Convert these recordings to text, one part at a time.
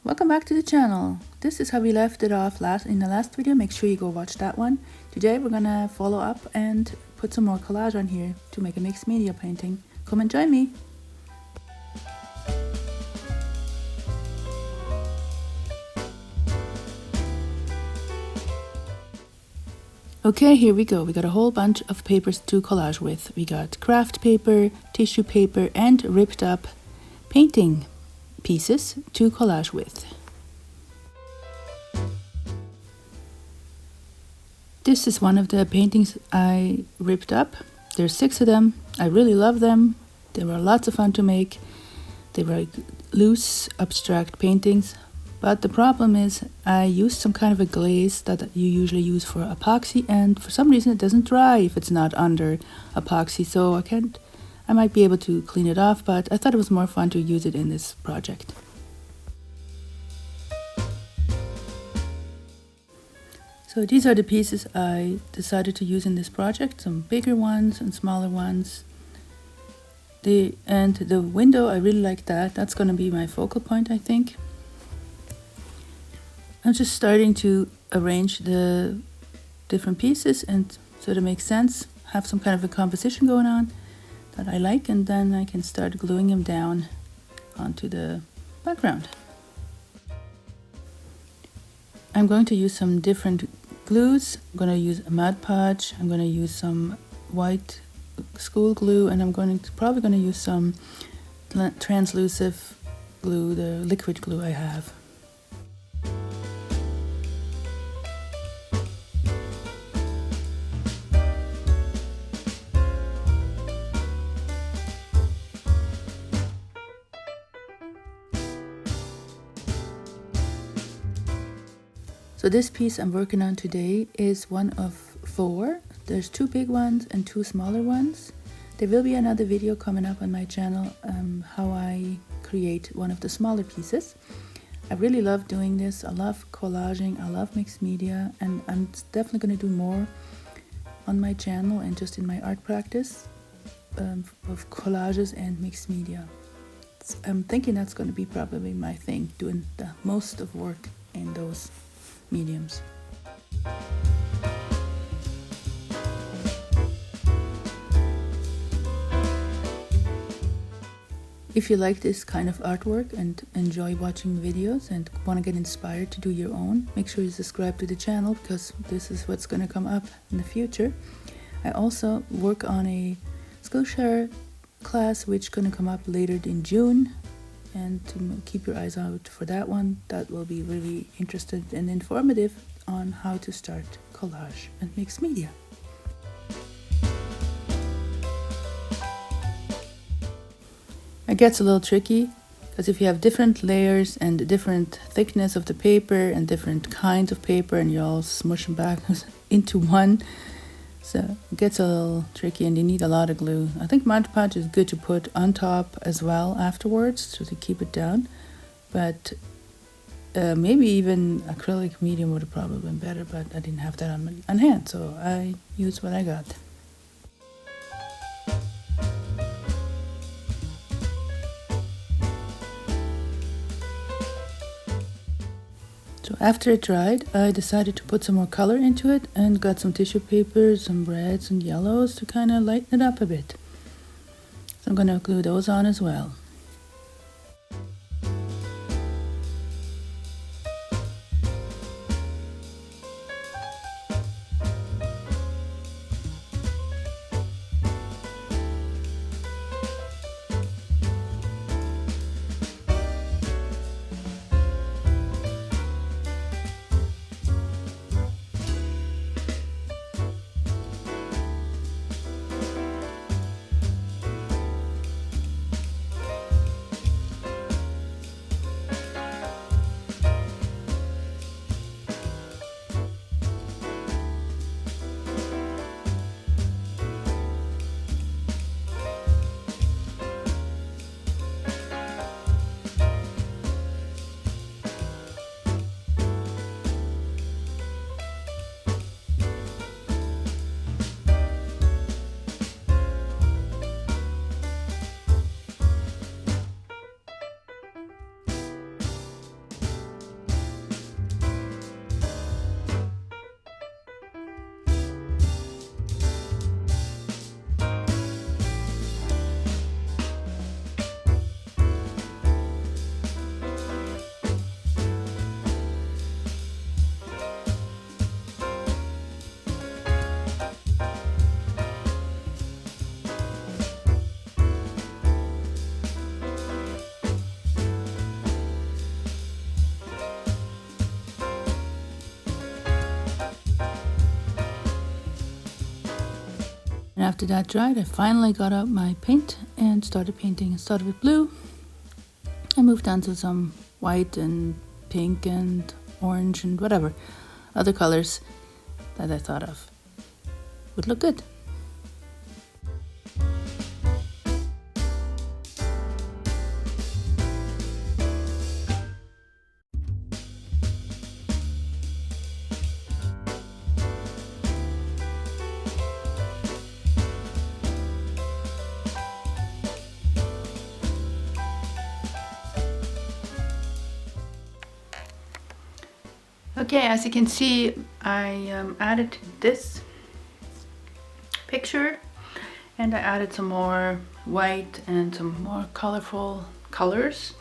Welcome back to the channel. This is how we left it off in the last video. Make sure you go watch that one. Today we're gonna follow up and put some more collage on here to make a mixed media painting. Come and join me. Okay, here we go. We got a whole bunch of papers to collage with. We got craft paper, tissue paper, and ripped up painting pieces to collage with. This is one of the paintings I ripped up. There's 6 of them. I really love them. They were lots of fun to make. They were loose, abstract paintings. But the problem is I used some kind of a glaze that you usually use for epoxy, and for some reason it doesn't dry if it's not under epoxy, so I might be able to clean it off, but I thought it was more fun to use it in this project. So these are the pieces I decided to use in this project, some bigger ones and smaller ones. The window, I really like that. That's going to be my focal point, I think. I'm just starting to arrange the different pieces and so that it makes sense, have some kind of a composition going on that I like, and then I can start gluing them down onto the background. I'm going to use some different glues. I'm going to use a Mod Podge, I'm going to use some white school glue, and I'm probably going to use some translucent glue, the liquid glue I have. So this piece I'm working on today is one of 4. There's 2 big ones and 2 smaller ones. There will be another video coming up on my channel how I create one of the smaller pieces. I really love doing this. I love collaging, I love mixed media, and I'm definitely going to do more on my channel and just in my art practice of collages and mixed media. I'm thinking that's going to be probably my thing, doing the most of work in those mediums. If you like this kind of artwork and enjoy watching videos and want to get inspired to do your own, make sure you subscribe to the channel because this is what's going to come up in the future. I also work on a Skillshare class which is going to come up later in June, and to keep your eyes out for that one. That will be really interesting and informative on how to start collage and mixed media. It gets a little tricky because if you have different layers and different thickness of the paper and different kinds of paper and you all smush them back into one, so it gets a little tricky and you need a lot of glue. I think Mod Podge is good to put on top as well afterwards so to keep it down, but maybe even acrylic medium would have probably been better, but I didn't have that on hand, so I used what I got. So after it dried, I decided to put some more color into it and got some tissue paper, some reds and yellows to kind of lighten it up a bit. So I'm going to glue those on as well. after that dried, I finally got out my paint and started painting. I started with blue. I moved on to some white and pink and orange and whatever other colors that I thought of would look good. Okay, as you can see, I added this picture and I added some more white and some more colorful colors,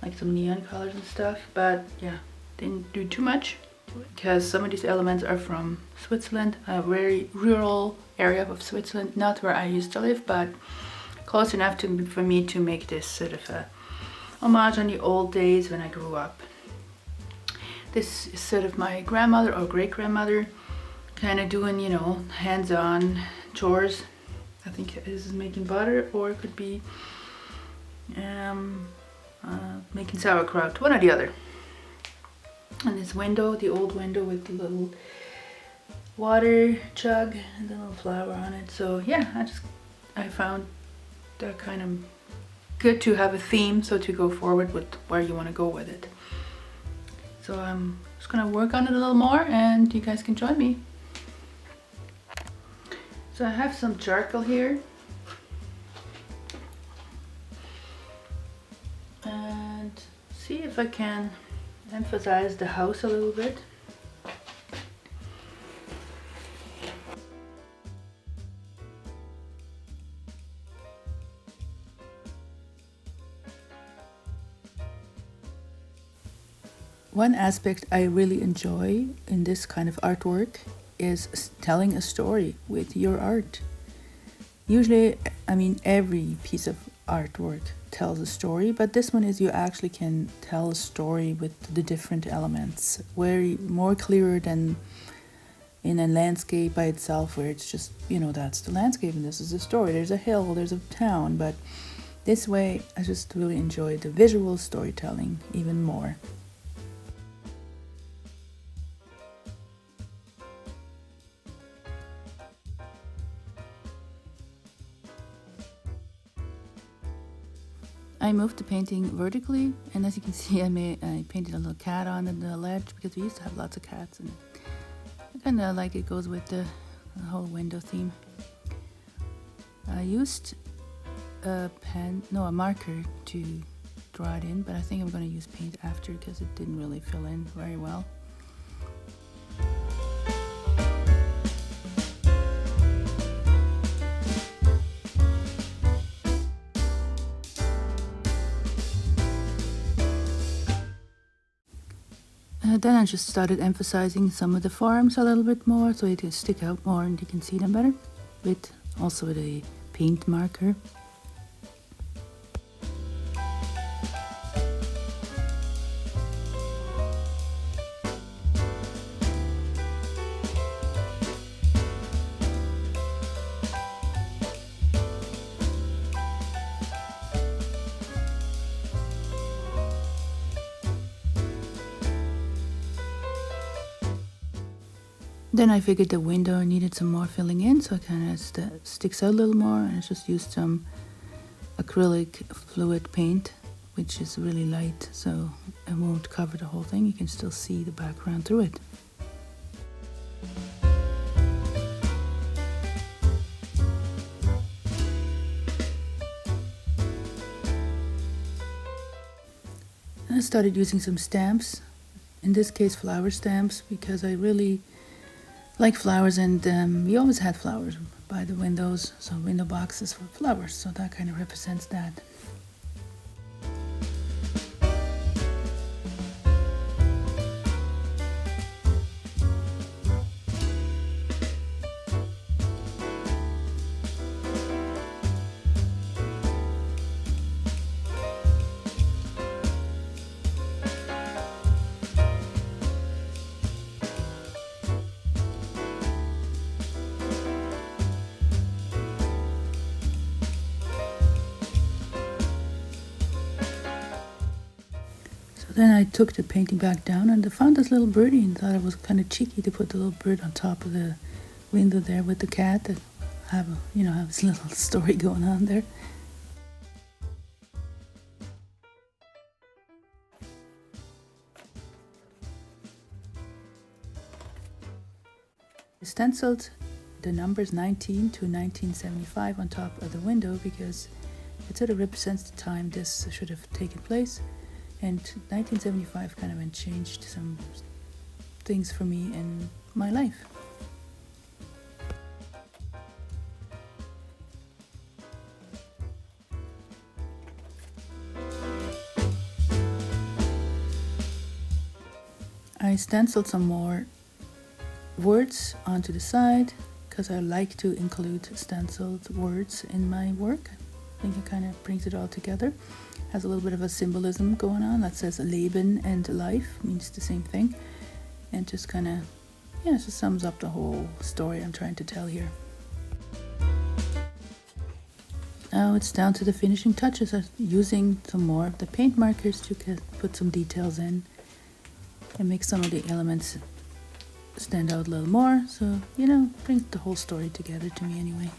like some neon colors and stuff, but yeah, didn't do too much because some of these elements are from Switzerland, a very rural area of Switzerland, not where I used to live, but close enough for me to make this sort of a homage on the old days when I grew up. This is sort of my grandmother or great-grandmother kind of doing, you know, hands-on chores. I think this is making butter, or it could be making sauerkraut, one or the other. And this window, the old window with the little water jug and the little flower on it. So yeah, I found that kind of good to have a theme, so to go forward with where you want to go with it. So I'm just gonna work on it a little more and you guys can join me. So I have some charcoal here. And see if I can emphasize the house a little bit. One aspect I really enjoy in this kind of artwork is telling a story with your art. Usually, I mean, every piece of artwork tells a story, but this one is you actually can tell a story with the different elements, more clearer than in a landscape by itself, where it's just, you know, that's the landscape and this is the story. There's a hill, there's a town, but this way I just really enjoy the visual storytelling even more. I moved the painting vertically, and as you can see, I painted a little cat on the ledge because we used to have lots of cats, and I kind of like it goes with the whole window theme. I used a marker to draw it in, but I think I'm going to use paint after because it didn't really fill in very well. Then I just started emphasizing some of the forms a little bit more so it will stick out more and you can see them better, with also the paint marker. Then I figured the window needed some more filling in, so it kind of sticks out a little more, and I just used some acrylic fluid paint, which is really light, so it won't cover the whole thing. You can still see the background through it. And I started using some stamps, in this case flower stamps, because I really like flowers, and we always had flowers by the windows, so window boxes for flowers, so that kind of represents that. Then I took the painting back down and I found this little birdie and thought it was kind of cheeky to put the little bird on top of the window there with the cat that have this little story going on there. I stenciled the numbers 19 to 1975 on top of the window because it sort of represents the time this should have taken place, and 1975 kind of changed some things for me in my life. I stenciled some more words onto the side because I like to include stenciled words in my work. I think it kind of brings it all together. Has a little bit of a symbolism going on that says Leben and life means the same thing, and just kind of, it just sums up the whole story I'm trying to tell here. Now it's down to the finishing touches. I'm using some more of the paint markers to put some details in and make some of the elements stand out a little more, so brings the whole story together to me anyway.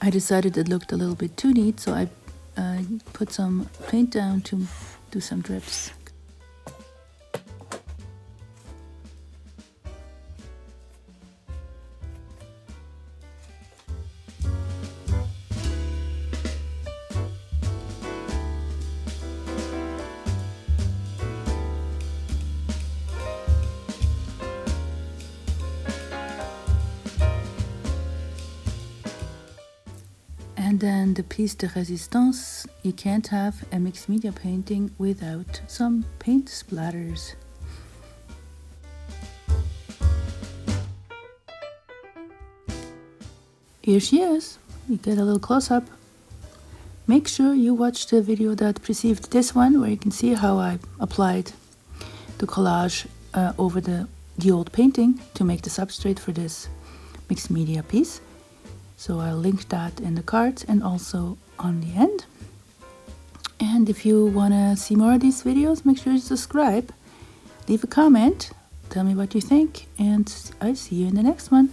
I decided it looked a little bit too neat, so I put some paint down to do some drips. And then the piece de résistance. You can't have a mixed media painting without some paint splatters. Here she is. You get a little close-up. Make sure you watch the video that preceded this one, where you can see how I applied the collage over the old painting to make the substrate for this mixed media piece. So I'll link that in the cards and also on the end. And if you want to see more of these videos, make sure you subscribe, leave a comment, tell me what you think, and I see you in the next one.